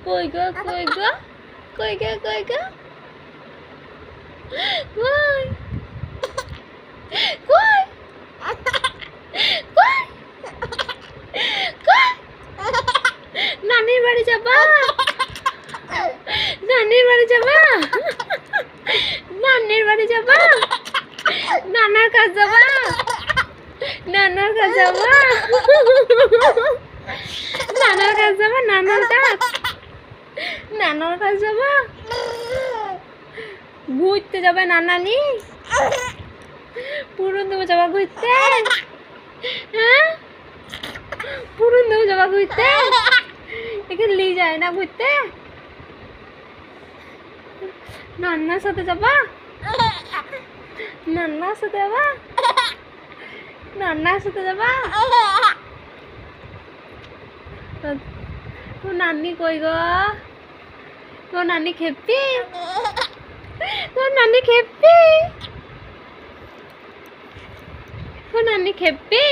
কই গো কই গো কই গো কই গো কই কই কই কই নানির বাড়ি যাবা নানির বাড়ি যাবা নানির বাড়ি যাবা নানার কাছে যাবা নানার কাছে যাবা নানার কাছে যাবা নানার কাছে যাবা ঘুরতে যাবে নানানি পুরন দেবো যাবা ঘুরতে হ্যাঁ পুরন দেবো যাবা ঘুরতে এখানে নিয়ে যায় না ঘুরতে নান্নার সাথে যাবা নান্নার সাথে যাবা নান্নার সাথে যাবা তো নানি কই গো তো নানি খেপি তো নানি খেপি তো নানি খেপি